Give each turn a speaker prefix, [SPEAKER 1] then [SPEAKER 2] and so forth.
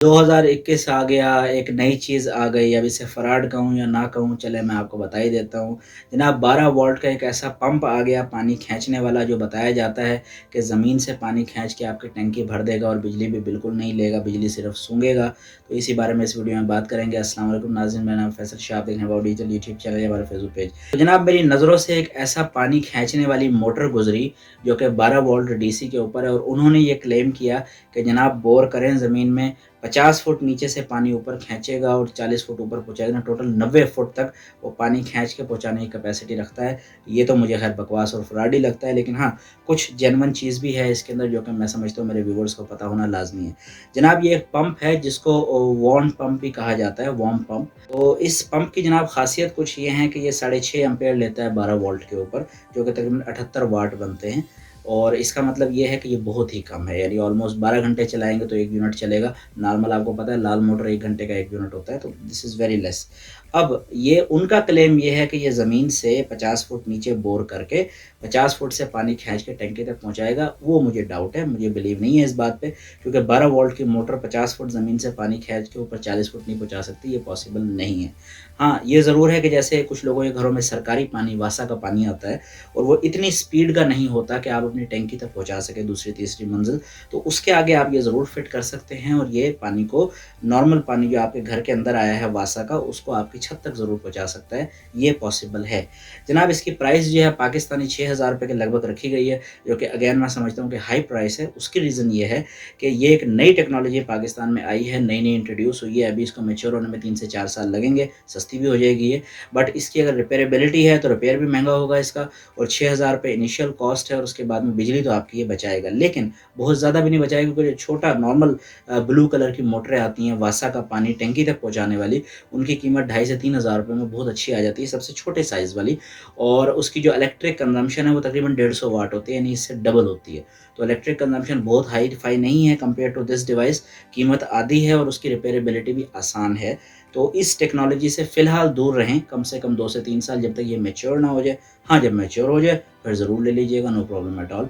[SPEAKER 1] 2021 आ गया, एक नई चीज़ आ गई, अब इसे फ्रॉड कहूँ या ना कहूँ, चलें मैं आपको बता ही देता हूँ। जनाब 12 वोल्ट का एक ऐसा पंप आ गया पानी खींचने वाला, जो बताया जाता है कि ज़मीन से पानी खींच के आपकी टंकी भर देगा और बिजली भी बिल्कुल नहीं लेगा, बिजली सिर्फ़ सूंघेगा। तो इसी बारे में इस वीडियो में बात करेंगे। अस्सलाम वालेकुम नाज़रीन, मेरा नाम फैसल शाह, आप देख रहे हैं अबाउट डिजिटल यूट्यूब चैनल या हमारा फेसबुक पेज। तो जनाब मेरी नज़रों से एक ऐसा पानी खींचने वाली मोटर गुज़री, जो कि 12 वोल्ट डीसी के ऊपर है, और उन्होंने ये क्लेम किया कि जनाब बोर करें ज़मीन में, 50 फुट नीचे से पानी ऊपर खींचेगा और 40 फुट ऊपर पहुँचाएगा ना, टोटल 90 फुट तक वो पानी खींच के पहुँचाने की कैपेसिटी रखता है। ये तो मुझे ख़ैर बकवास और फ्रॉड ही लगता है, लेकिन हाँ, कुछ जेन्युइन चीज़ भी है इसके अंदर, जो कि मैं समझता हूँ मेरे व्यूअर्स को पता होना लाज़मी है। जनाब ये एक पंप है जिसको वॉन पंप भी कहा जाता है, वार्म पंप। तो इस पंप की जनाब ख़ासियत कुछ ये है कि ये 6.5 एम्पीयर लेता है 12 वोल्ट के ऊपर, जो कि तकरीबन 78 वाट बनते हैं। और इसका मतलब ये है कि ये बहुत ही कम है, यानी ऑलमोस्ट 12 घंटे चलाएँगे तो 1 यूनिट चलेगा। नॉर्मल आपको पता है लाल मोटर 1 घंटे का 1 यूनिट होता है, तो दिस इज़ वेरी लेस। अब ये उनका क्लेम ये है कि ये ज़मीन से 50 फुट नीचे बोर करके 50 फुट से पानी खींच के टंकी तक पहुँचाएगा। वो मुझे डाउट है, मुझे बिलीव नहीं है इस बात पे, क्योंकि 12 वोल्ट की मोटर 50 फुट ज़मीन से पानी खींच के ऊपर 40 फुट नहीं पहुँचा सकती, ये पॉसिबल नहीं है। हाँ, ये ज़रूर है कि जैसे कुछ लोगों के घरों में सरकारी पानी, वासा का पानी आता है, और वो इतनी स्पीड का नहीं होता कि आप अपनी टंकी तक पहुँचा सकें दूसरी-तीसरी मंज़िल, तो उसके आगे आप ये ज़रूर फिट कर सकते हैं, और ये पानी को, नॉर्मल पानी जो आपके घर के अंदर आया है वासा का, उसको आपकी छत तक ज़रूर पहुँचा सकता है, ये पॉसिबल है। जनाब इसकी प्राइस जो है पाकिस्तानी ₹6000 के लगभग रखी गई है, जो कि अगेन मैं समझता हूँ कि हाई प्राइस है। उसकी रीज़न ये है कि ये एक नई टेक्नोलॉजी पाकिस्तान में आई है, नई-नई इंट्रोड्यूस हुई है, अभी इसको मैच्योर होने में 3 से 4 साल लगेंगे, सस्ती भी हो जाएगी ये। बट इसकी अगर रिपेयरेबिलिटी है तो रिपेयर भी महँगा होगा इसका, और ₹6000 इनिशियल कॉस्ट है, और उसके बाद में बिजली तो आपकी ये बचाएगा। लेकिन बहुत ज़्यादा भी नहीं बचाएगा, क्योंकि जो छोटा नॉर्मल ब्लू कलर की मोटरें आती हैं वासा का पानी टंकी तक पहुँचाने वाली, उनकी कीमत 2500 से 3000 रुपए में बहुत अच्छी आ जाती है, सबसे छोटे साइज़ वाली। और उसकी जो इलेक्ट्रिक कंज़म्पशन है वो तकरीबन 150 वाट होती है, यानी इससे डबल होती है। तो इलेक्ट्रिक कंज़म्पशन बहुत हाई-फ़ाई नहीं है कंपेयर टू दिस डिवाइस, कीमत आधी है, और उसकी रिपेयरेबिलिटी भी आसान है। तो इस टेक्नोलॉजी से फ़िलहाल दूर रहें, कम से कम 2 से 3 साल, जब तक ये मैच्योर ना हो जाए। हाँ, जब मैच्योर हो जाए फिर ज़रूर ले लीजिएगा, नो प्रॉब्लम एट ऑल।